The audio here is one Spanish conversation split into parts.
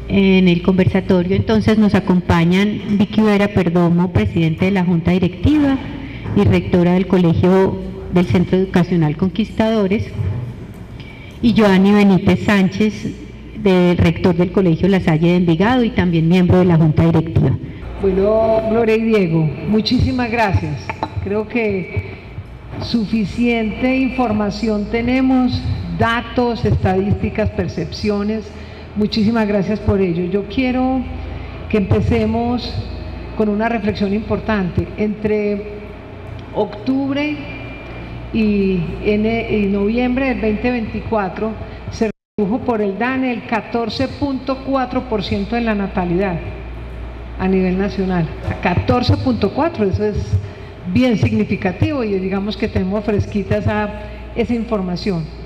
En el conversatorio entonces nos acompañan Vicky Vera Perdomo, presidente de la Junta Directiva y rectora del Colegio del Centro Educacional Conquistadores, y Joanny Benítez Sánchez, rector del Colegio La Salle de Envigado y también miembro de la Junta Directiva. Bueno, Gloria y Diego, muchísimas gracias. Creo que suficiente información tenemos, datos, estadísticas, percepciones. Muchísimas gracias por ello. Yo quiero que empecemos con una reflexión importante. Entre octubre y noviembre del 2024 se redujo por el DANE el 14.4% de la natalidad a nivel nacional. 14.4, eso es bien significativo y digamos que tenemos fresquita esa información.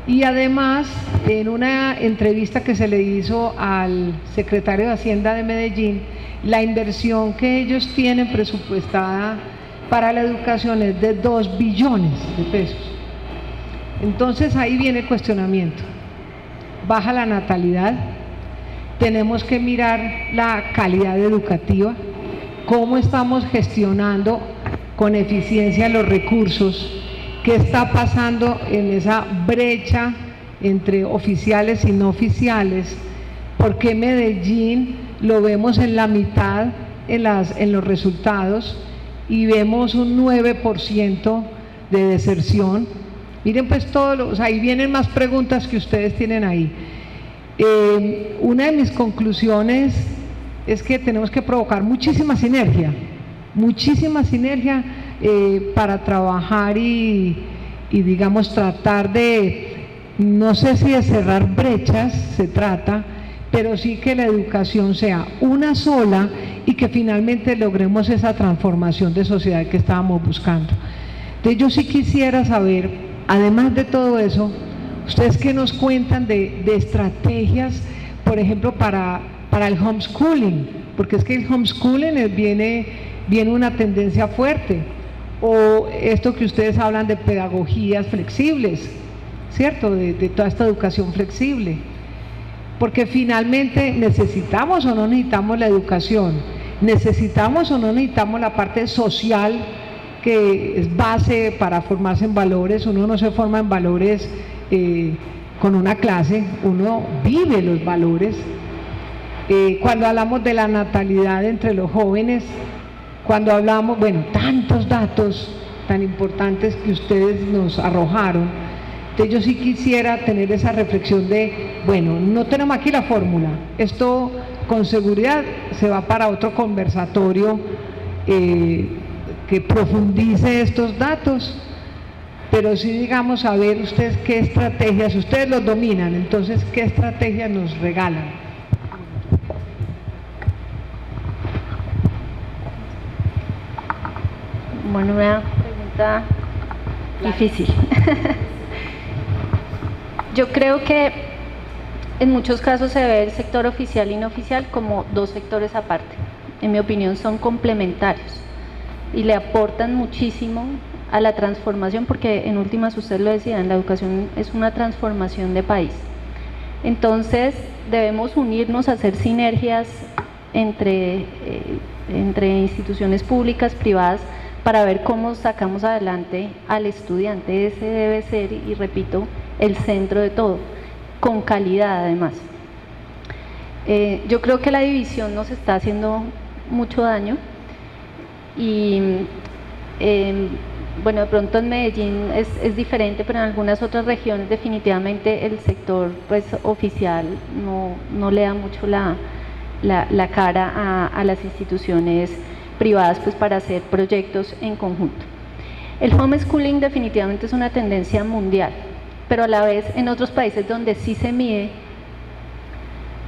Y además, en una entrevista que se le hizo al secretario de Hacienda de Medellín, la inversión que ellos tienen presupuestada para la educación es de 2 billones de pesos. Entonces ahí viene el cuestionamiento. Baja la natalidad, tenemos que mirar la calidad educativa, cómo estamos gestionando con eficiencia los recursos, qué está pasando en esa brecha entre oficiales y no oficiales, por qué Medellín lo vemos en la mitad en los resultados y vemos un 9% de deserción. Miren pues ahí vienen más preguntas que ustedes tienen ahí. Una de mis conclusiones es que tenemos que provocar muchísima sinergia para trabajar y digamos tratar de, no sé si de cerrar brechas se trata, pero sí que la educación sea una sola y que finalmente logremos esa transformación de sociedad que estábamos buscando. Entonces yo sí quisiera saber, además de todo eso, ustedes qué nos cuentan de estrategias, por ejemplo, para el homeschooling, porque es que el homeschooling viene una tendencia fuerte, o esto que ustedes hablan de pedagogías flexibles, ¿cierto? De toda esta educación flexible, porque finalmente necesitamos o no necesitamos la educación, necesitamos o no necesitamos la parte social que es base para formarse en valores. Uno no se forma en valores con una clase, uno vive los valores. Cuando hablamos de la natalidad entre los jóvenes, cuando hablamos, bueno, tantos datos tan importantes que ustedes nos arrojaron, entonces yo sí quisiera tener esa reflexión de, bueno, no tenemos aquí la fórmula, esto con seguridad se va para otro conversatorio que profundice estos datos, pero sí digamos a ver ustedes qué estrategias, ustedes los dominan, entonces qué estrategias nos regalan. Bueno, una pregunta difícil. Yo creo que en muchos casos se ve el sector oficial e inoficial como dos sectores aparte. En mi opinión son complementarios y le aportan muchísimo a la transformación, porque en últimas ustedes lo decían, la educación es una transformación de país. Entonces debemos unirnos a hacer sinergias entre instituciones públicas, privadas, para ver cómo sacamos adelante al estudiante. Ese debe ser, y repito, el centro de todo, con calidad además. Yo creo que la división nos está haciendo mucho daño y bueno, de pronto en Medellín es diferente, pero en algunas otras regiones definitivamente el sector pues oficial no le da mucho la cara a las instituciones privadas pues para hacer proyectos en conjunto. El homeschooling definitivamente es una tendencia mundial, pero a la vez en otros países donde sí se mide,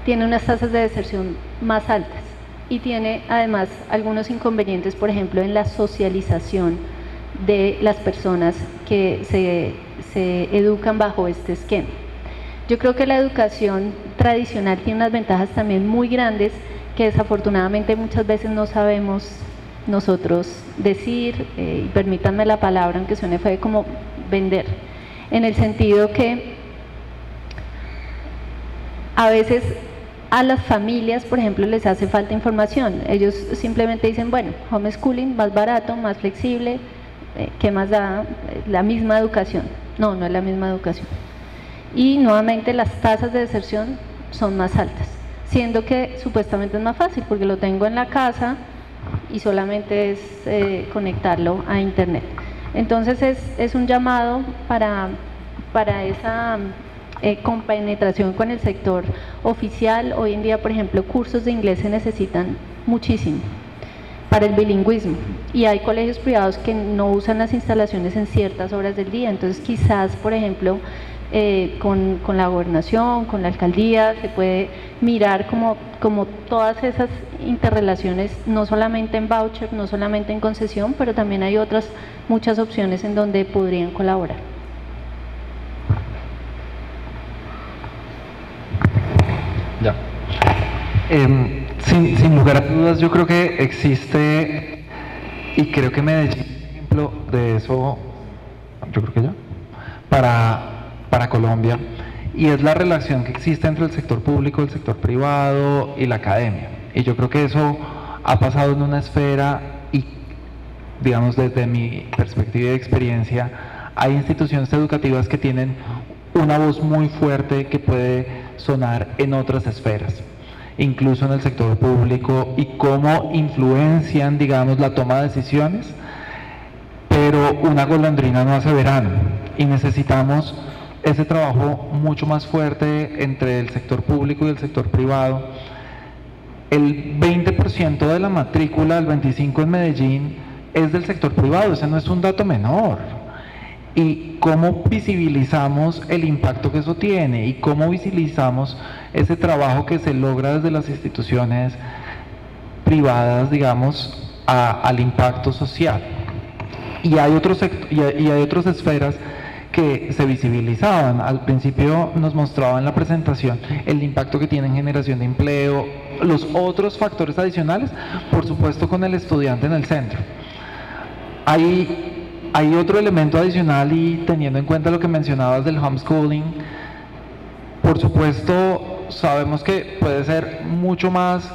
tiene unas tasas de deserción más altas y tiene además algunos inconvenientes, por ejemplo, en la socialización de las personas que se educan bajo este esquema. Yo creo que la educación tradicional tiene unas ventajas también muy grandes que desafortunadamente muchas veces no sabemos nosotros decir, y permítanme la palabra, aunque suene feo, como vender, en el sentido que a veces A las familias, por ejemplo, les hace falta información. Ellos simplemente dicen, bueno, homeschooling, más barato, más flexible, ¿qué más da? La misma educación. No, no es la misma educación. Y nuevamente las tasas de deserción son más altas, siendo que supuestamente es más fácil porque lo tengo en la casa y solamente es conectarlo a internet. Entonces es un llamado para esa compenetración con el sector oficial. Hoy en día, por ejemplo, cursos de inglés se necesitan muchísimo para el bilingüismo, y hay colegios privados que no usan las instalaciones en ciertas horas del día. Entonces quizás, por ejemplo, con la gobernación, con la alcaldía, se puede mirar como todas esas interrelaciones, no solamente en voucher, no solamente en concesión, pero también hay otras muchas opciones en donde podrían colaborar. Ya. Sin lugar a dudas, yo creo que existe, y creo que Medellín es un ejemplo de eso, yo creo que ya, para Colombia, y es la relación que existe entre el sector público, el sector privado y la academia. Y yo creo que eso ha pasado en una esfera, y digamos desde mi perspectiva y experiencia, hay instituciones educativas que tienen una voz muy fuerte que puede sonar en otras esferas, incluso en el sector público, y cómo influencian, digamos, la toma de decisiones. Pero una golondrina no hace verano, y necesitamos ese trabajo mucho más fuerte entre el sector público y el sector privado. El 20% de la matrícula, el 25% en Medellín, es del sector privado. Ese no es un dato menor. Y cómo visibilizamos el impacto que eso tiene, y cómo visibilizamos ese trabajo que se logra desde las instituciones privadas, digamos, al impacto social. Y hay otras esferas que se visibilizaban. Al principio nos mostraba en la presentación el impacto que tiene en generación de empleo, los otros factores adicionales, por supuesto con el estudiante en el centro. Hay otro elemento adicional, y teniendo en cuenta lo que mencionabas del homeschooling, por supuesto sabemos que puede ser mucho más,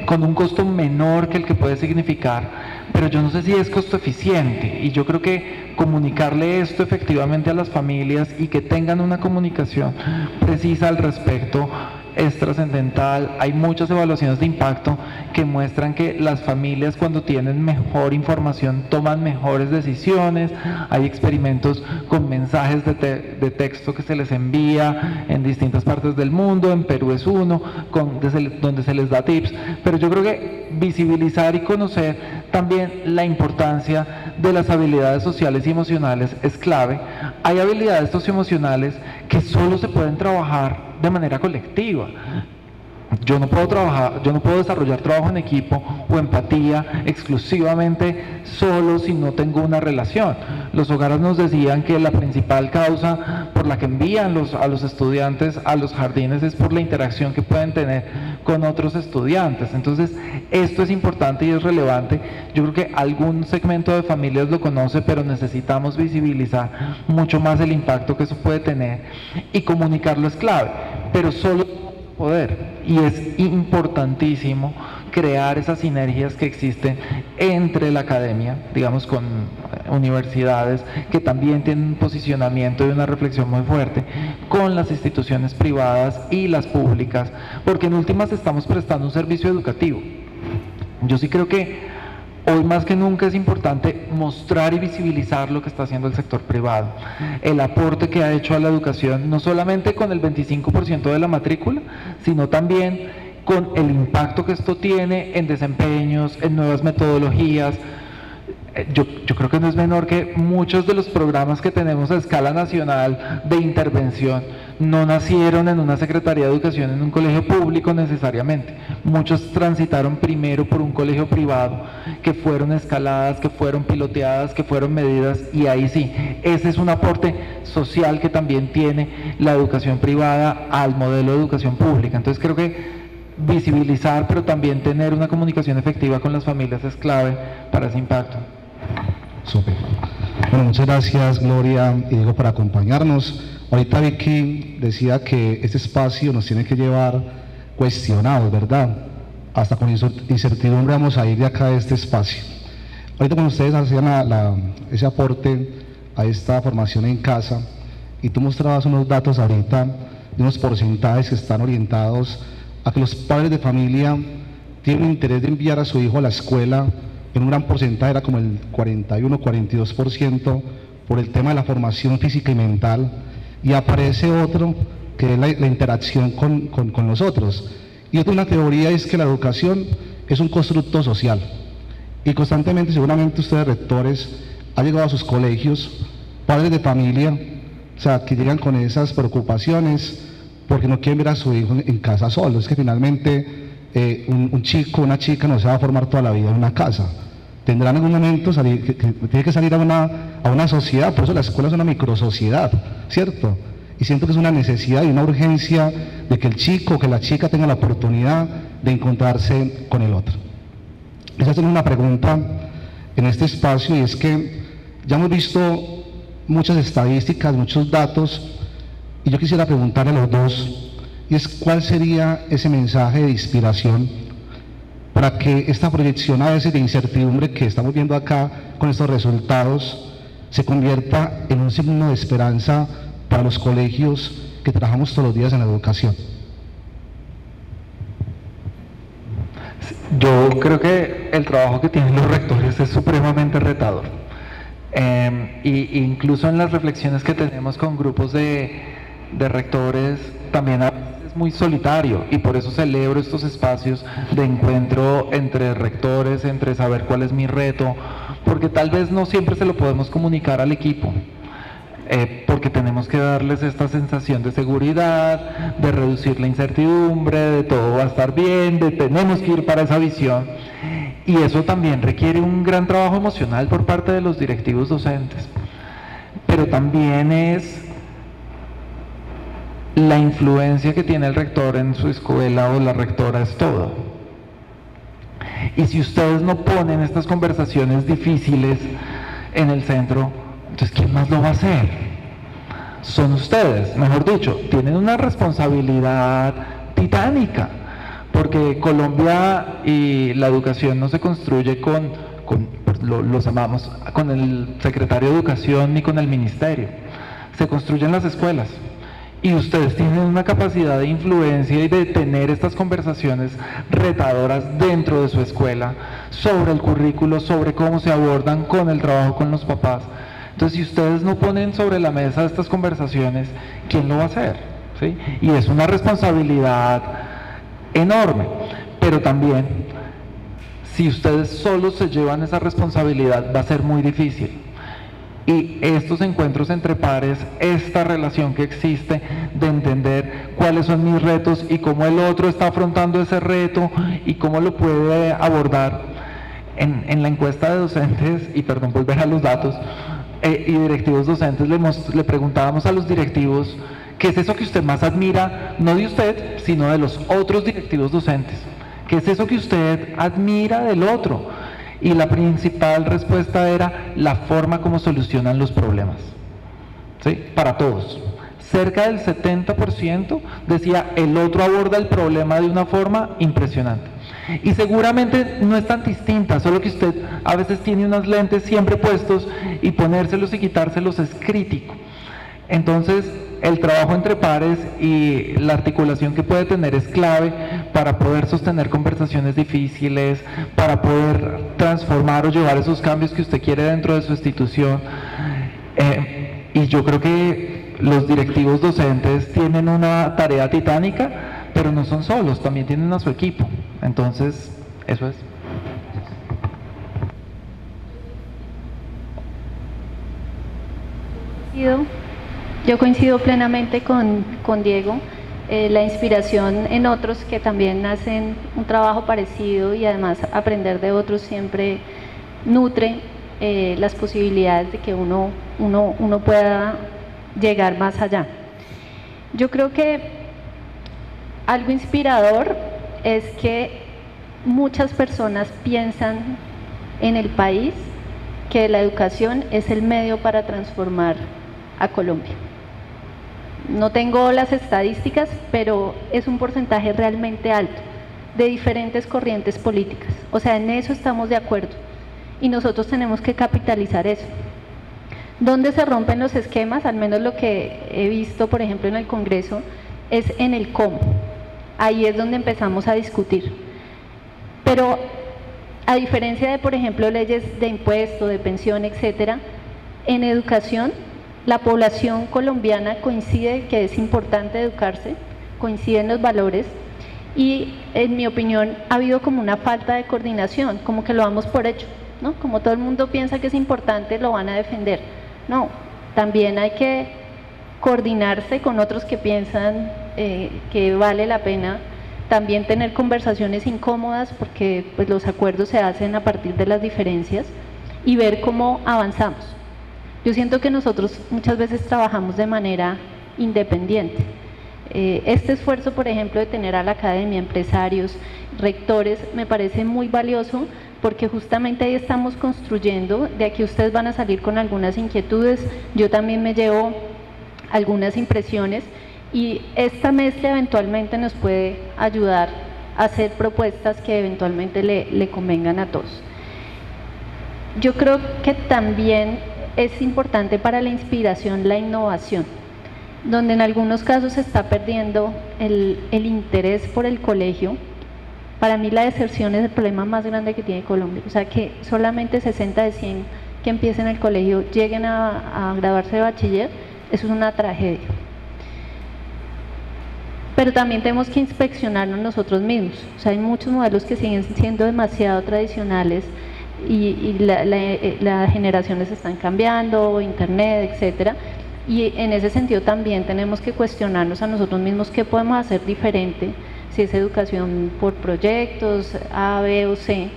con un costo menor que el que puede significar, pero yo no sé si es costo eficiente, y yo creo que comunicarle esto efectivamente a las familias y que tengan una comunicación precisa al respecto es trascendental. Hay muchas evaluaciones de impacto que muestran que las familias, cuando tienen mejor información, toman mejores decisiones. Hay experimentos con mensajes de texto que se les envía en distintas partes del mundo. En Perú es uno, donde se les da tips. Pero yo creo que visibilizar y conocer también la importancia de las habilidades sociales y emocionales es clave. Hay habilidades socioemocionales que solo se pueden trabajar de manera colectiva. Yo no puedo desarrollar trabajo en equipo o empatía exclusivamente solo si no tengo una relación. Los hogares nos decían que la principal causa por la que envían a los estudiantes a los jardines es por la interacción que pueden tener con otros estudiantes. Entonces, esto es importante y es relevante. Yo creo que algún segmento de familias lo conoce, pero necesitamos visibilizar mucho más el impacto que eso puede tener, y comunicarlo es clave, pero solo poder, y es importantísimo crear esas sinergias que existen entre la academia, digamos, con universidades que también tienen un posicionamiento y una reflexión muy fuerte, con las instituciones privadas y las públicas, porque en últimas estamos prestando un servicio educativo. Yo sí creo que hoy más que nunca es importante mostrar y visibilizar lo que está haciendo el sector privado, el aporte que ha hecho a la educación, no solamente con el 25% de la matrícula, sino también con el impacto que esto tiene en desempeños, en nuevas metodologías. Yo creo que no es menor que muchos de los programas que tenemos a escala nacional de intervención no nacieron en una Secretaría de Educación, en un colegio público necesariamente. Muchos transitaron primero por un colegio privado, que fueron escaladas, que fueron piloteadas, que fueron medidas, y ahí sí, ese es un aporte social que también tiene la educación privada al modelo de educación pública. Entonces creo que visibilizar, pero también tener una comunicación efectiva con las familias es clave para ese impacto. Súper. Bueno, muchas gracias Gloria y Diego por acompañarnos. Ahorita Vicky decía que este espacio nos tiene que llevar cuestionados, ¿verdad? Hasta con incertidumbre vamos a ir de acá a este espacio. Ahorita cuando ustedes hacían ese aporte a esta formación en casa, y tú mostrabas unos datos ahorita de unos porcentajes que están orientados a que los padres de familia tienen interés de enviar a su hijo a la escuela, en un gran porcentaje, era como el 41-42%, por el tema de la formación física y mental, y aparece otro que es la interacción con los otros. Y otra, una teoría es que la educación es un constructo social, y constantemente, seguramente ustedes rectores, han llegado a sus colegios padres de familia, o sea, que llegan con esas preocupaciones porque no quieren ver a su hijo en casa solo. Es que finalmente un chico, una chica no se va a formar toda la vida en una casa. Tendrán en algún momento tiene que salir a una sociedad, por eso la escuela es una microsociedad, ¿cierto? Y siento que es una necesidad y una urgencia de que el chico o que la chica tenga la oportunidad de encontrarse con el otro. Les hacen una pregunta en este espacio, y es que ya hemos visto muchas estadísticas, muchos datos, y yo quisiera preguntarle a los dos, y es cuál sería ese mensaje de inspiración para que esta proyección a veces de incertidumbre que estamos viendo acá con estos resultados se convierta en un signo de esperanza para los colegios que trabajamos todos los días en la educación. Yo creo que el trabajo que tienen los rectores es supremamente retador. Incluso en las reflexiones que tenemos con grupos de rectores, también a veces es muy solitario, y por eso celebro estos espacios de encuentro entre rectores, entre saber cuál es mi reto, porque tal vez no siempre se lo podemos comunicar al equipo, porque tenemos que darles esta sensación de seguridad, de reducir la incertidumbre, de todo va a estar bien, de tenemos que ir para esa visión. Y eso también requiere un gran trabajo emocional por parte de los directivos docentes. Pero también es la influencia que tiene el rector en su escuela o la rectora, es todo. Y si ustedes no ponen estas conversaciones difíciles en el centro, entonces ¿quién más lo va a hacer? Son ustedes, mejor dicho, tienen una responsabilidad titánica. Porque Colombia y la educación no se construye los amamos, con el secretario de Educación ni con el ministerio. Se construye en las escuelas. Y ustedes tienen una capacidad de influencia y de tener estas conversaciones retadoras dentro de su escuela sobre el currículo, sobre cómo se abordan con el trabajo con los papás. Entonces, si ustedes no ponen sobre la mesa estas conversaciones, ¿quién lo va a hacer? ¿Sí? Y es una responsabilidad enorme, pero también si ustedes solos se llevan esa responsabilidad va a ser muy difícil. Y estos encuentros entre pares, esta relación que existe de entender cuáles son mis retos y cómo el otro está afrontando ese reto y cómo lo puede abordar. En la encuesta de docentes, y perdón, volver a los datos, y directivos docentes, le preguntábamos a los directivos ¿qué es eso que usted más admira, no de usted, sino de los otros directivos docentes? ¿Qué es eso que usted admira del otro? Y la principal respuesta era la forma como solucionan los problemas, ¿sí? Para todos. Cerca del 70% decía el otro aborda el problema de una forma impresionante. Y seguramente no es tan distinta, solo que usted a veces tiene unas lentes siempre puestos y ponérselos y quitárselos es crítico. Entonces, el trabajo entre pares y la articulación que puede tener es clave para poder sostener conversaciones difíciles, para poder transformar o llevar esos cambios que usted quiere dentro de su institución. Y yo creo que los directivos docentes tienen una tarea titánica, pero no son solos, también tienen a su equipo. Entonces, eso es. Yo coincido plenamente con Diego, la inspiración en otros que también hacen un trabajo parecido y además aprender de otros siempre nutre las posibilidades de que uno pueda llegar más allá. Yo creo que algo inspirador es que muchas personas piensan en el país que la educación es el medio para transformar a Colombia. no tengo las estadísticas, pero es un porcentaje realmente alto de diferentes corrientes políticas. O sea, en eso estamos de acuerdo y nosotros tenemos que capitalizar eso. ¿Dónde se rompen los esquemas? Al menos lo que he visto, por ejemplo, en el Congreso, es en el cómo. Ahí es donde empezamos a discutir. Pero a diferencia de, por ejemplo, leyes de impuesto, de pensión, etcétera, en educación, la población colombiana coincide que es importante educarse, coinciden los valores y, en mi opinión, ha habido como una falta de coordinación, como que lo damos por hecho, ¿no? Como todo el mundo piensa que es importante, lo van a defender. No, también hay que coordinarse con otros que piensan que vale la pena, también tener conversaciones incómodas porque pues, los acuerdos se hacen a partir de las diferencias y ver cómo avanzamos. Yo siento que nosotros muchas veces trabajamos de manera independiente. Este esfuerzo, por ejemplo, de tener a la academia, empresarios, rectores, me parece muy valioso porque justamente ahí estamos construyendo, de aquí ustedes van a salir con algunas inquietudes, yo también me llevo algunas impresiones y esta mezcla eventualmente nos puede ayudar a hacer propuestas que eventualmente le convengan a todos. Yo creo que también es importante para la inspiración la innovación, donde en algunos casos se está perdiendo el interés por el colegio. Para mí la deserción es el problema más grande que tiene Colombia, o sea que solamente 60 de 100 que empiecen el colegio lleguen a graduarse de bachiller, eso es una tragedia. Pero también tenemos que inspeccionarnos nosotros mismos, o sea hay muchos modelos que siguen siendo demasiado tradicionales y las generaciones están cambiando, internet, etcétera, y en ese sentido también tenemos que cuestionarnos a nosotros mismos qué podemos hacer diferente, si es educación por proyectos, A, B o C,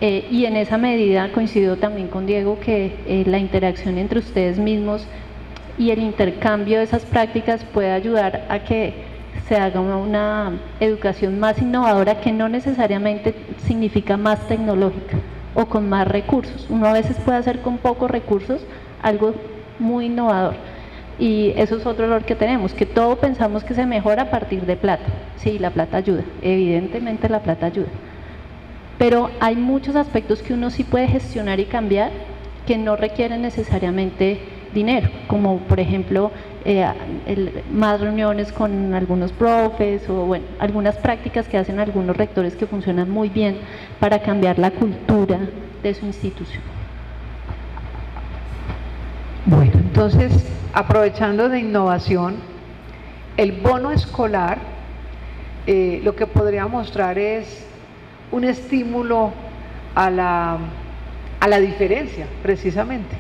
y en esa medida coincido también con Diego que la interacción entre ustedes mismos y el intercambio de esas prácticas puede ayudar a que se haga una educación más innovadora que no necesariamente significa más tecnológica o con más recursos. Uno a veces puede hacer con pocos recursos algo muy innovador. Y eso es otro error que tenemos, que todo pensamos que se mejora a partir de plata. Sí, la plata ayuda, evidentemente la plata ayuda. Pero hay muchos aspectos que uno sí puede gestionar y cambiar que no requieren necesariamente dinero, como por ejemplo más reuniones con algunos profes o bueno, algunas prácticas que hacen algunos rectores que funcionan muy bien para cambiar la cultura de su institución. Bueno, entonces, aprovechando de innovación, el bono escolar lo que podría mostrar es un estímulo a la diferencia, precisamente,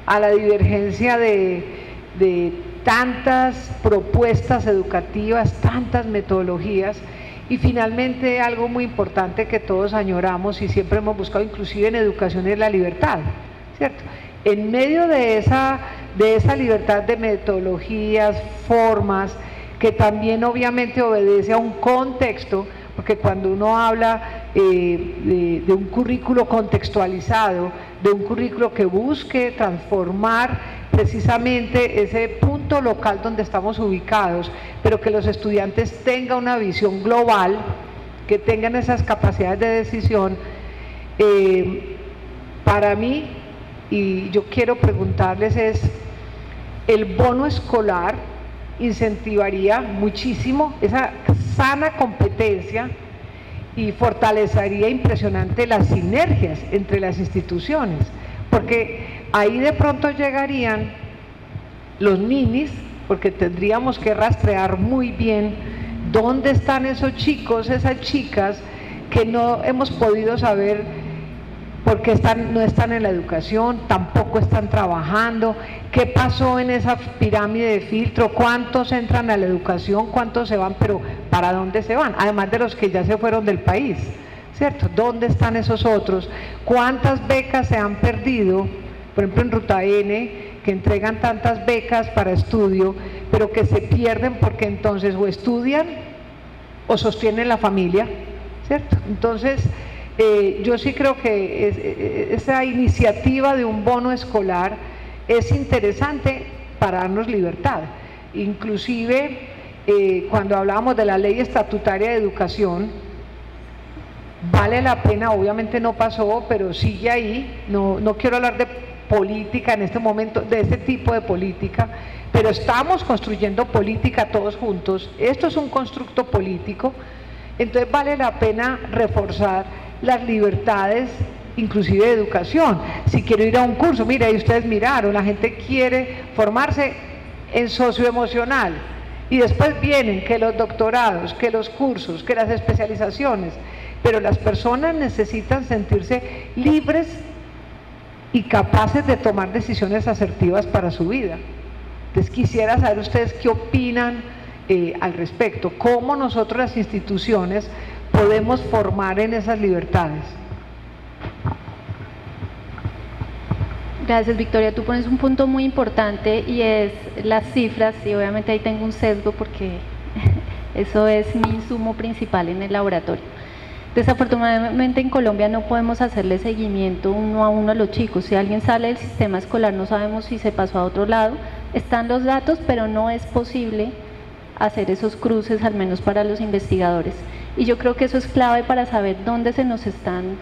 a la divergencia de tantas propuestas educativas, tantas metodologías y finalmente algo muy importante que todos añoramos y siempre hemos buscado, inclusive en educación, es la libertad, ¿cierto? En medio de esa libertad de metodologías, formas, que también obviamente obedece a un contexto, porque cuando uno habla de un currículo contextualizado, de un currículo que busque transformar precisamente ese punto local donde estamos ubicados, pero que los estudiantes tengan una visión global, que tengan esas capacidades de decisión, para mí, y yo quiero preguntarles es, el bono escolar incentivaría muchísimo esa sana competencia y fortalecería impresionante las sinergias entre las instituciones, porque ahí de pronto llegarían los ninis, porque tendríamos que rastrear muy bien dónde están esos chicos, esas chicas que no hemos podido saber porque no están en la educación, tampoco están trabajando, qué pasó en esa pirámide de filtro, cuántos entran a la educación, cuántos se van, pero ¿para dónde se van? Además de los que ya se fueron del país, ¿cierto? ¿Dónde están esos otros? ¿Cuántas becas se han perdido? Por ejemplo en Ruta N, que entregan tantas becas para estudio, pero que se pierden porque entonces o estudian o sostienen la familia, ¿cierto? Entonces, yo sí creo que esa iniciativa de un bono escolar es interesante para darnos libertad. Inclusive, cuando hablábamos de la ley estatutaria de educación, vale la pena, obviamente no pasó, pero sigue ahí, no quiero hablar de política en este momento, de este tipo de política, pero estamos construyendo política todos juntos, esto es un constructo político, entonces vale la pena reforzar las libertades, inclusive de educación. Si quiero ir a un curso, mira, ahí ustedes miraron, la gente quiere formarse en socioemocional, y después vienen que los doctorados, que los cursos, que las especializaciones, pero las personas necesitan sentirse libres y capaces de tomar decisiones asertivas para su vida. Entonces quisiera saber ustedes qué opinan al respecto, cómo nosotros las instituciones podemos formar en esas libertades. Gracias, Victoria. Tú pones un punto muy importante y es las cifras, y obviamente ahí tengo un sesgo porque eso es mi insumo principal en el laboratorio. Desafortunadamente en Colombia no podemos hacerle seguimiento uno a uno a los chicos. Si alguien sale del sistema escolar no sabemos si se pasó a otro lado. Están los datos, pero no es posible hacer esos cruces, al menos para los investigadores. Y yo creo que eso es clave para saber dónde se nos están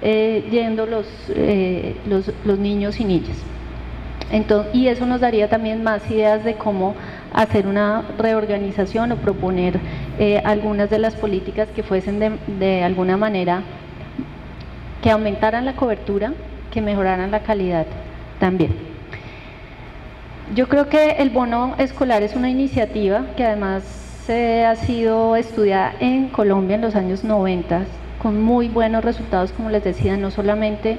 yendo los niños y niñas. Entonces, y eso nos daría también más ideas de cómo hacer una reorganización o proponer algunas de las políticas que fuesen de alguna manera que aumentaran la cobertura, que mejoraran la calidad también. Yo creo que el bono escolar es una iniciativa que además ha sido estudiada en Colombia en los años 90 con muy buenos resultados, como les decía, no solamente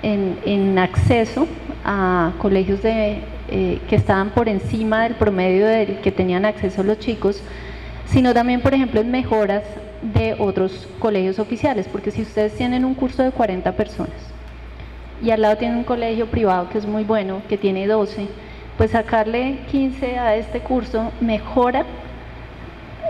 en acceso a colegios que estaban por encima del promedio del que tenían acceso los chicos, sino también, por ejemplo, en mejoras de otros colegios oficiales, porque si ustedes tienen un curso de 40 personas y al lado tienen un colegio privado que es muy bueno, que tiene 12, pues sacarle 15 a este curso mejora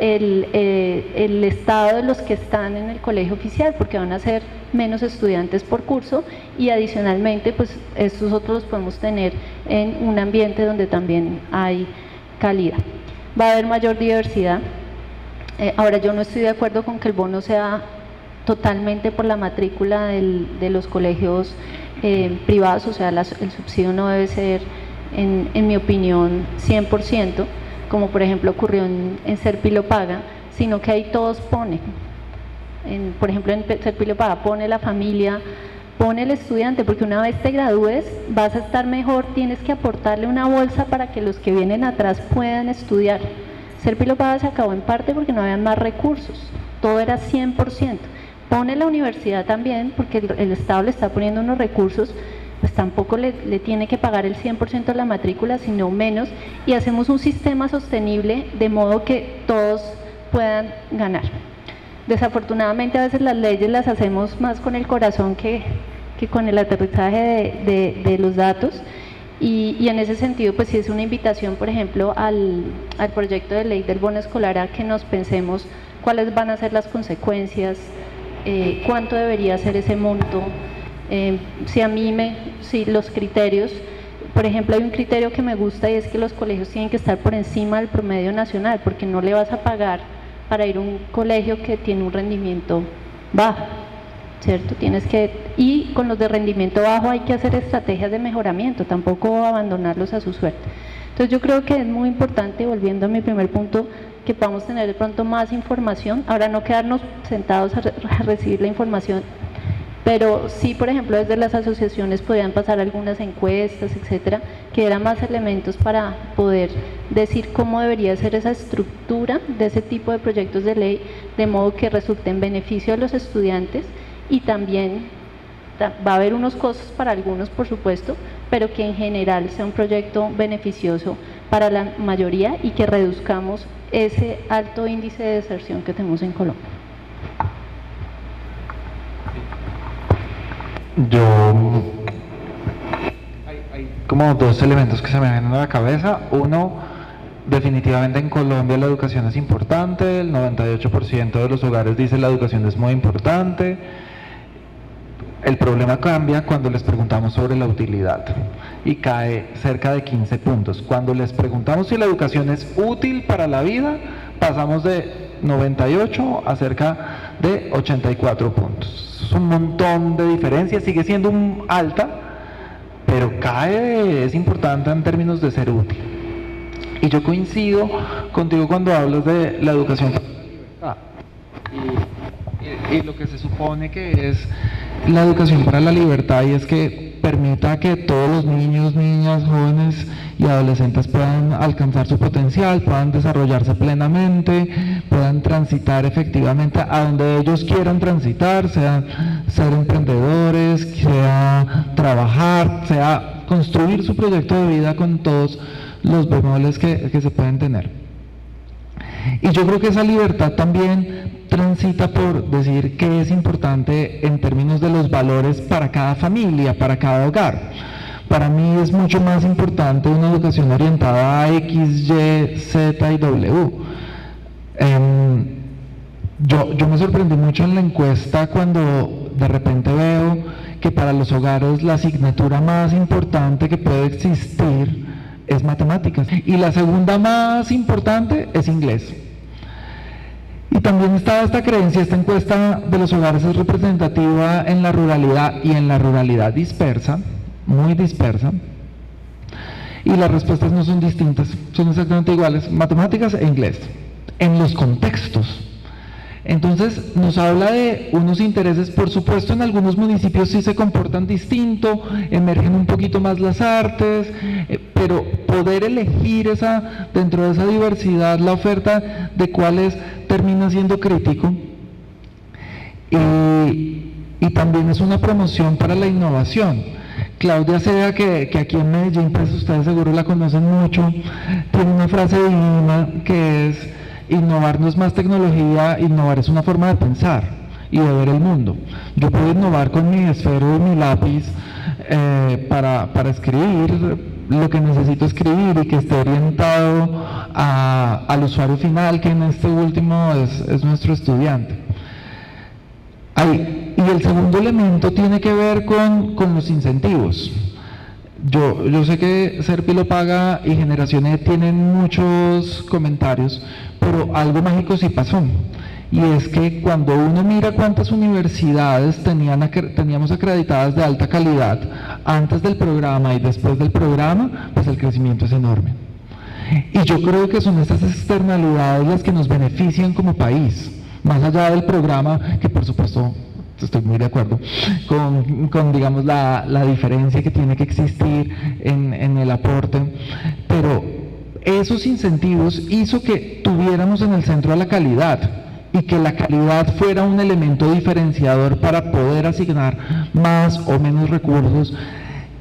el estado de los que están en el colegio oficial, porque van a ser menos estudiantes por curso y adicionalmente pues estos otros los podemos tener en un ambiente donde también hay calidad. Va a haber mayor diversidad. Ahora yo no estoy de acuerdo con que el bono sea totalmente por la matrícula de los colegios privados, o sea el subsidio no debe ser en mi opinión 100%, como por ejemplo ocurrió en Serpilo Paga, sino que ahí todos ponen, por ejemplo en Serpilo Paga pone la familia, pone el estudiante, porque una vez te gradúes vas a estar mejor, tienes que aportarle una bolsa para que los que vienen atrás puedan estudiar. Serpilo Paga se acabó en parte porque no había más recursos, todo era 100%, pone la universidad también porque el Estado le está poniendo unos recursos, pues tampoco le tiene que pagar el 100% de la matrícula, sino menos, y hacemos un sistema sostenible de modo que todos puedan ganar. Desafortunadamente a veces las leyes las hacemos más con el corazón que con el aterrizaje de los datos, y en ese sentido pues sí es una invitación, por ejemplo, al proyecto de ley del bono escolar a que nos pensemos cuáles van a ser las consecuencias, cuánto debería ser ese monto. Si los criterios, por ejemplo hay un criterio que me gusta y es que los colegios tienen que estar por encima del promedio nacional, porque no le vas a pagar para ir a un colegio que tiene un rendimiento bajo, ¿cierto? Y con los de rendimiento bajo hay que hacer estrategias de mejoramiento, tampoco abandonarlos a su suerte. Entonces yo creo que es muy importante, volviendo a mi primer punto, que podamos tener de pronto más información, ahora no quedarnos sentados a recibir la información, pero sí, por ejemplo, desde las asociaciones podían pasar algunas encuestas, etcétera, que dieran más elementos para poder decir cómo debería ser esa estructura de ese tipo de proyectos de ley, de modo que resulte en beneficio a los estudiantes y también va a haber unos costos para algunos, por supuesto, pero que en general sea un proyecto beneficioso para la mayoría y que reduzcamos ese alto índice de deserción que tenemos en Colombia. Hay como dos elementos que se me vienen a la cabeza. Uno, definitivamente en Colombia la educación es importante, el 98% de los hogares dice la educación es muy importante. El problema cambia cuando les preguntamos sobre la utilidad y cae cerca de 15 puntos. Cuando les preguntamos si la educación es útil para la vida, pasamos de 98 a cerca de 84 puntos. Es un montón de diferencia, sigue siendo alta, pero es importante en términos de ser útil. Y yo coincido contigo cuando hablas de la educación para la libertad y lo que se supone que es la educación para la libertad, y es que permita que todos los niños, niñas, jóvenes y adolescentes puedan alcanzar su potencial, puedan desarrollarse plenamente, puedan transitar efectivamente a donde ellos quieran transitar, sea ser emprendedores, sea trabajar, sea construir su proyecto de vida con todos los bemoles que se pueden tener. Y yo creo que esa libertad también transita por decir que es importante en términos de los valores para cada familia, para cada hogar. Para mí es mucho más importante una educación orientada a X, Y, Z y W. Yo me sorprendí mucho en la encuesta cuando de repente veo que para los hogares la asignatura más importante que puede existir es matemáticas, y la segunda más importante es inglés. Y también estaba esta creencia, esta encuesta de los hogares es representativa en la ruralidad y en la ruralidad dispersa, muy dispersa, y las respuestas no son distintas, son exactamente iguales, matemáticas e inglés, en los contextos. Entonces nos habla de unos intereses, por supuesto en algunos municipios sí se comportan distinto, emergen un poquito más las artes, pero poder elegir dentro de esa diversidad la oferta de cuáles termina siendo crítico, y también es una promoción para la innovación. Claudia Seda, que aquí en Medellín, pues ustedes seguro la conocen mucho, tiene una frase divina que es: innovar no es más tecnología, innovar es una forma de pensar y de ver el mundo. Yo puedo innovar con mi esfero y mi lápiz para escribir lo que necesito escribir y que esté orientado al usuario final, que en este último es nuestro estudiante. Y el segundo elemento tiene que ver con los incentivos. Yo sé que Serpi lo paga y Generación E tienen muchos comentarios, pero algo mágico sí pasó, y es que cuando uno mira cuántas universidades teníamos acreditadas de alta calidad antes del programa y después del programa, pues el crecimiento es enorme. Y yo creo que son estas externalidades las que nos benefician como país, más allá del programa, que por supuesto estoy muy de acuerdo con digamos la diferencia que tiene que existir en el aporte, pero esos incentivos hizo que tuviéramos en el centro a la calidad, y que la calidad fuera un elemento diferenciador para poder asignar más o menos recursos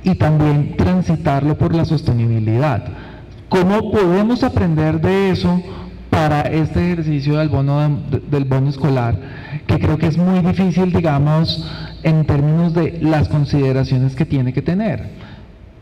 y también transitarlo por la sostenibilidad. ¿Cómo podemos aprender de eso para este ejercicio del bono escolar? Que creo que es muy difícil, digamos, en términos de las consideraciones que tiene que tener.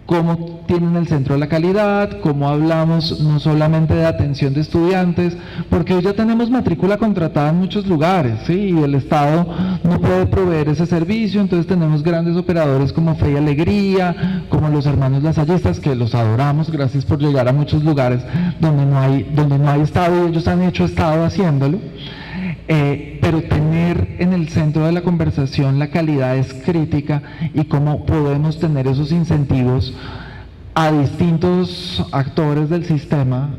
Cómo tienen el centro de la calidad, cómo hablamos no solamente de atención de estudiantes, porque hoy ya tenemos matrícula contratada en muchos lugares, ¿sí? Y el Estado no puede proveer ese servicio, entonces tenemos grandes operadores como Fe y Alegría, como los hermanos lasallistas, que los adoramos, gracias por llegar a muchos lugares donde no hay Estado, y ellos han hecho Estado haciéndolo. Pero tener en el centro de la conversación la calidad es crítica, y cómo podemos tener esos incentivos a distintos actores del sistema.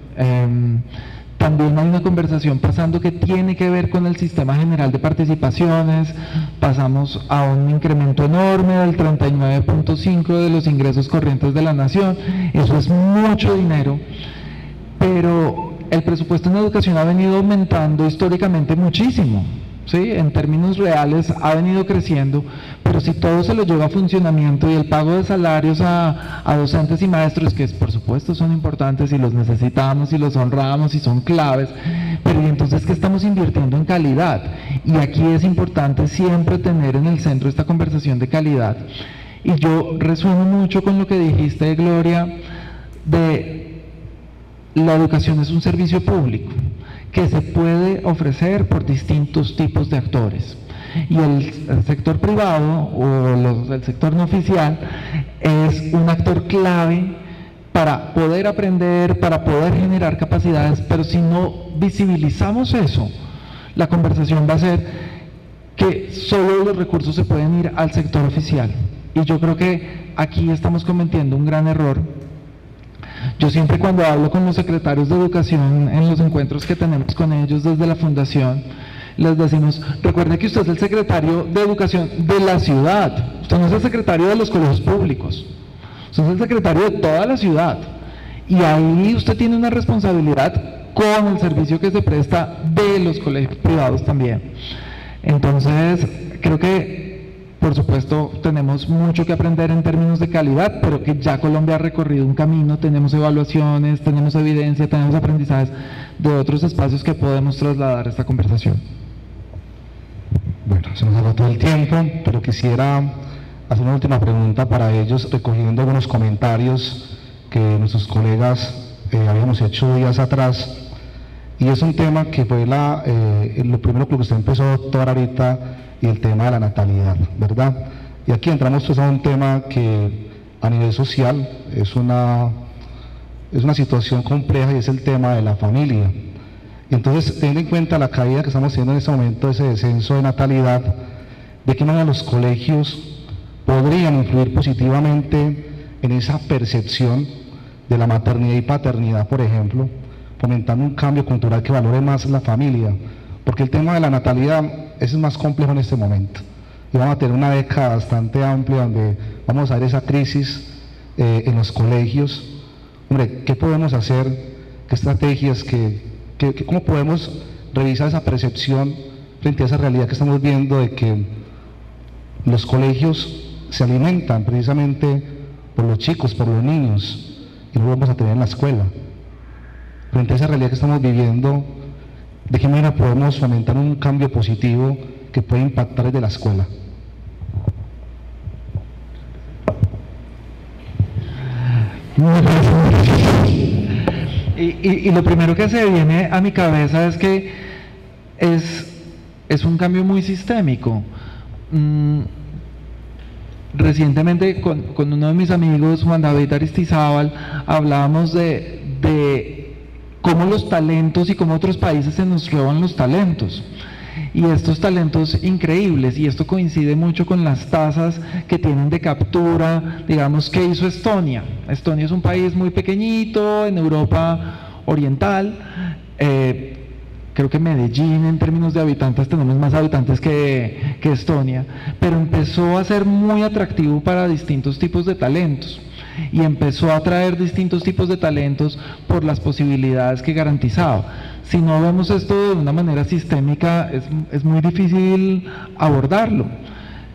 También hay una conversación pasando que tiene que ver con el sistema general de participaciones. Pasamos a un incremento enorme del 39.5% de los ingresos corrientes de la nación. Eso es mucho dinero, pero el presupuesto en educación ha venido aumentando históricamente muchísimo, ¿sí? En términos reales ha venido creciendo, pero si todo se lo lleva a funcionamiento y el pago de salarios a docentes y maestros, que por supuesto son importantes y los necesitamos y los honramos y son claves, pero ¿y entonces qué estamos invirtiendo en calidad? Y aquí es importante siempre tener en el centro esta conversación de calidad. Y yo resueno mucho con lo que dijiste, Gloria, de la educación es un servicio público que se puede ofrecer por distintos tipos de actores. Y el sector privado o el sector no oficial es un actor clave para poder aprender, para poder generar capacidades, pero si no visibilizamos eso, la conversación va a ser que solo los recursos se pueden ir al sector oficial. Y yo creo que aquí estamos cometiendo un gran error. Yo siempre, cuando hablo con los secretarios de educación en los encuentros que tenemos con ellos desde la fundación, les decimos: recuerde que usted es el secretario de educación de la ciudad, usted no es el secretario de los colegios públicos, usted es el secretario de toda la ciudad, y ahí usted tiene una responsabilidad con el servicio que se presta de los colegios privados también. Entonces, creo que, por supuesto, tenemos mucho que aprender en términos de calidad, pero que ya Colombia ha recorrido un camino, tenemos evaluaciones, tenemos evidencia, tenemos aprendizajes de otros espacios que podemos trasladar a esta conversación. Bueno, se nos agotó el tiempo, pero quisiera hacer una última pregunta para ellos, recogiendo algunos comentarios que nuestros colegas habíamos hecho días atrás. Y es un tema que fue lo primero que usted empezó a tocar ahorita, y el tema de la natalidad, ¿verdad? Y aquí entramos pues a un tema que a nivel social es una situación compleja, y es el tema de la familia. Y entonces, teniendo en cuenta la caída que estamos teniendo en este momento, ese descenso de natalidad, ¿de qué manera los colegios podrían influir positivamente en esa percepción de la maternidad y paternidad, por ejemplo, fomentando un cambio cultural que valore más la familia? Porque el tema de la natalidad es más complejo en este momento, y vamos a tener una década bastante amplia donde vamos a ver esa crisis en los colegios. Hombre, ¿qué podemos hacer? ¿Qué estrategias? ¿Cómo podemos revisar esa percepción frente a esa realidad que estamos viendo de que los colegios se alimentan precisamente por los chicos, por los niños, y no lo vamos a tener en la escuela? Frente a esa realidad que estamos viviendo, ¿de qué manera podemos fomentar un cambio positivo que puede impactar desde la escuela? Y lo primero que se viene a mi cabeza es que es un cambio muy sistémico. Recientemente con uno de mis amigos, Juan David Aristizábal, hablábamos de cómo los talentos y cómo otros países se nos roban los talentos. Y estos talentos increíbles, y esto coincide mucho con las tasas que tienen de captura. Digamos, ¿qué hizo Estonia? Estonia es un país muy pequeñito en Europa Oriental. Creo que Medellín, en términos de habitantes, tenemos más habitantes que Estonia, pero empezó a ser muy atractivo para distintos tipos de talentos. Y empezó a atraer distintos tipos de talentos por las posibilidades que garantizaba. Si no vemos esto de una manera sistémica, es muy difícil abordarlo.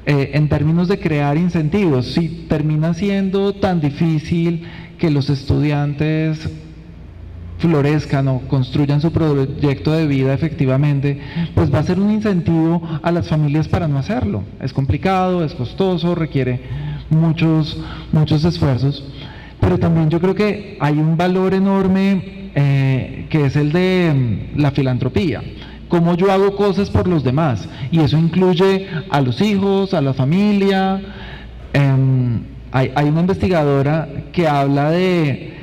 En términos de crear incentivos, si termina siendo tan difícil que los estudiantes florezcan o construyan su proyecto de vida efectivamente, pues va a ser un incentivo a las familias para no hacerlo. Es complicado, es costoso, requiere muchos esfuerzos, pero también yo creo que hay un valor enorme que es el de la filantropía. Cómo yo hago cosas por los demás, y eso incluye a los hijos, a la familia. Hay una investigadora que habla de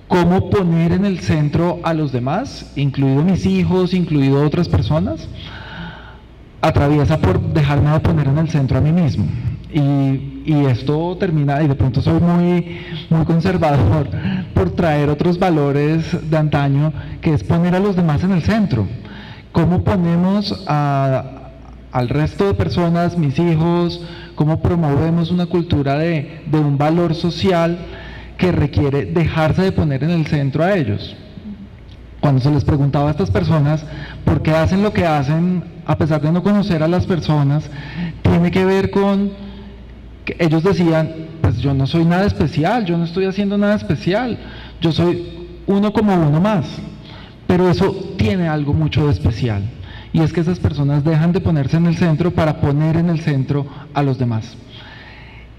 cómo poner en el centro a los demás, incluido mis hijos, incluido otras personas. Atraviesa por dejarme de poner en el centro a mí mismo. Y esto termina, y de pronto soy muy conservador, por traer otros valores de antaño, que es poner a los demás en el centro. ¿Cómo ponemos al resto de personas, mis hijos? ¿Cómo promovemos una cultura de un valor social que requiere dejarse de poner en el centro a ellos? Cuando se les preguntaba a estas personas por qué hacen lo que hacen, a pesar de no conocer a las personas, tiene que ver con que ellos decían: pues yo no soy nada especial, yo no estoy haciendo nada especial, yo soy uno como uno más. Pero eso tiene algo mucho de especial, y es que esas personas dejan de ponerse en el centro para poner en el centro a los demás.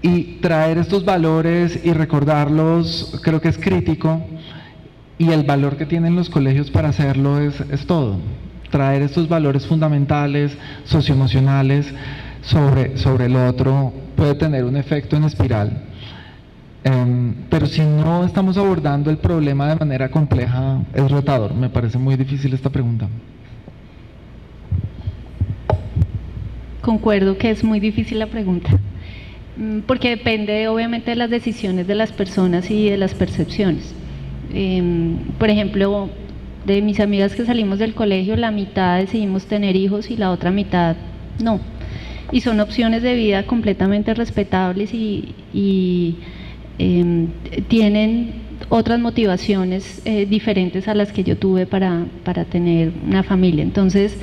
Y traer estos valores y recordarlos creo que es crítico, y el valor que tienen los colegios para hacerlo es todo. traer estos valores fundamentales, socioemocionales sobre el otro puede tener un efecto en espiral. Pero si no estamos abordando el problema de manera compleja, es retador. Me parece muy difícil esta pregunta. Concuerdo que es muy difícil la pregunta, porque depende obviamente de las decisiones de las personas y de las percepciones. Por ejemplo, de mis amigas que salimos del colegio, la mitad decidimos tener hijos y la otra mitad no. Y son opciones de vida completamente respetables y tienen otras motivaciones diferentes a las que yo tuve para tener una familia. Entonces,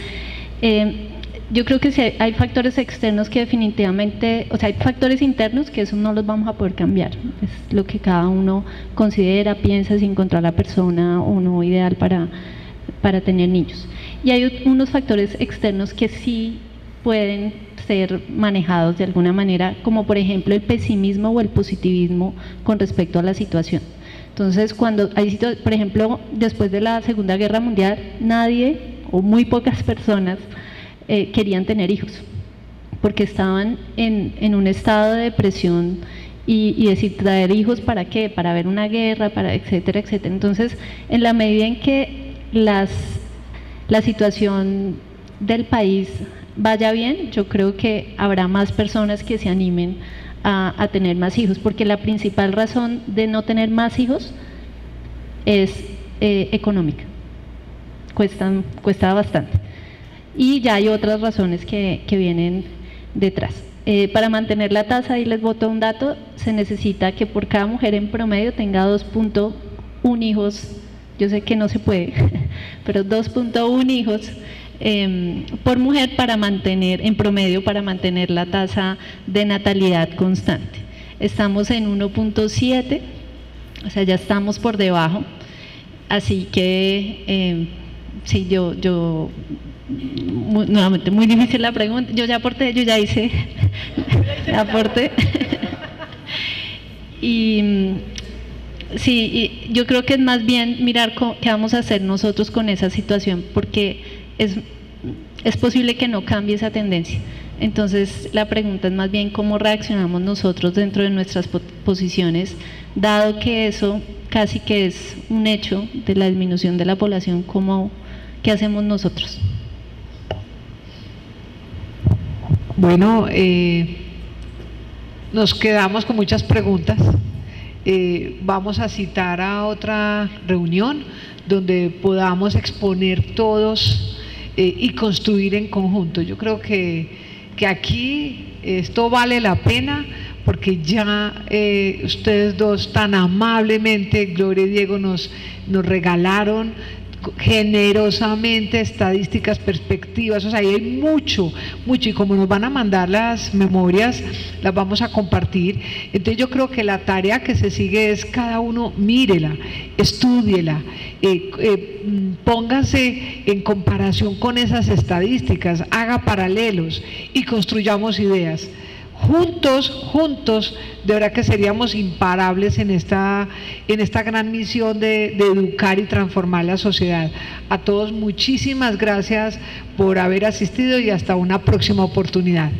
yo creo que sí hay factores externos que definitivamente, o sea, hay factores internos que eso no los vamos a poder cambiar. Es lo que cada uno considera, piensa, si encontrar la persona o no ideal para tener niños. Y hay unos factores externos que sí pueden ser manejados de alguna manera, como por ejemplo el pesimismo o el positivismo con respecto a la situación. Entonces, cuando hay por ejemplo, después de la Segunda Guerra Mundial, nadie o muy pocas personas querían tener hijos, porque estaban en un estado de depresión y decir, traer hijos ¿para qué? Para ver una guerra, para etcétera, etcétera. Entonces, en la medida en que la situación del país vaya bien, yo creo que habrá más personas que se animen a tener más hijos, porque la principal razón de no tener más hijos es económica, cuesta bastante. Y ya hay otras razones que vienen detrás. Para mantener la tasa, y les boto un dato, se necesita que por cada mujer en promedio tenga 2.1 hijos, yo sé que no se puede, pero 2.1 hijos por mujer para mantener, en promedio, para mantener la tasa de natalidad constante. Estamos en 1.7, o sea, ya estamos por debajo, así que sí, nuevamente, muy difícil la pregunta. Yo ya aporté, yo ya hice aporte. Y sí, y yo creo que es más bien mirar qué vamos a hacer nosotros con esa situación, porque es posible que no cambie esa tendencia. Entonces, la pregunta es más bien cómo reaccionamos nosotros dentro de nuestras posiciones, dado que eso casi que es un hecho de la disminución de la población, ¿qué hacemos nosotros? Bueno, nos quedamos con muchas preguntas. Vamos a citar a otra reunión donde podamos exponer todos y construir en conjunto. Yo creo que aquí esto vale la pena, porque ya ustedes dos tan amablemente, Gloria y Diego, nos regalaron generosamente estadísticas, perspectivas, o sea, ahí hay mucho, y como nos van a mandar las memorias, las vamos a compartir. Entonces yo creo que la tarea que se sigue es cada uno mírela, estúdiela, póngase en comparación con esas estadísticas, haga paralelos y construyamos ideas. Juntos, de verdad que seríamos imparables en esta gran misión de educar y transformar la sociedad. A todos, muchísimas gracias por haber asistido y hasta una próxima oportunidad.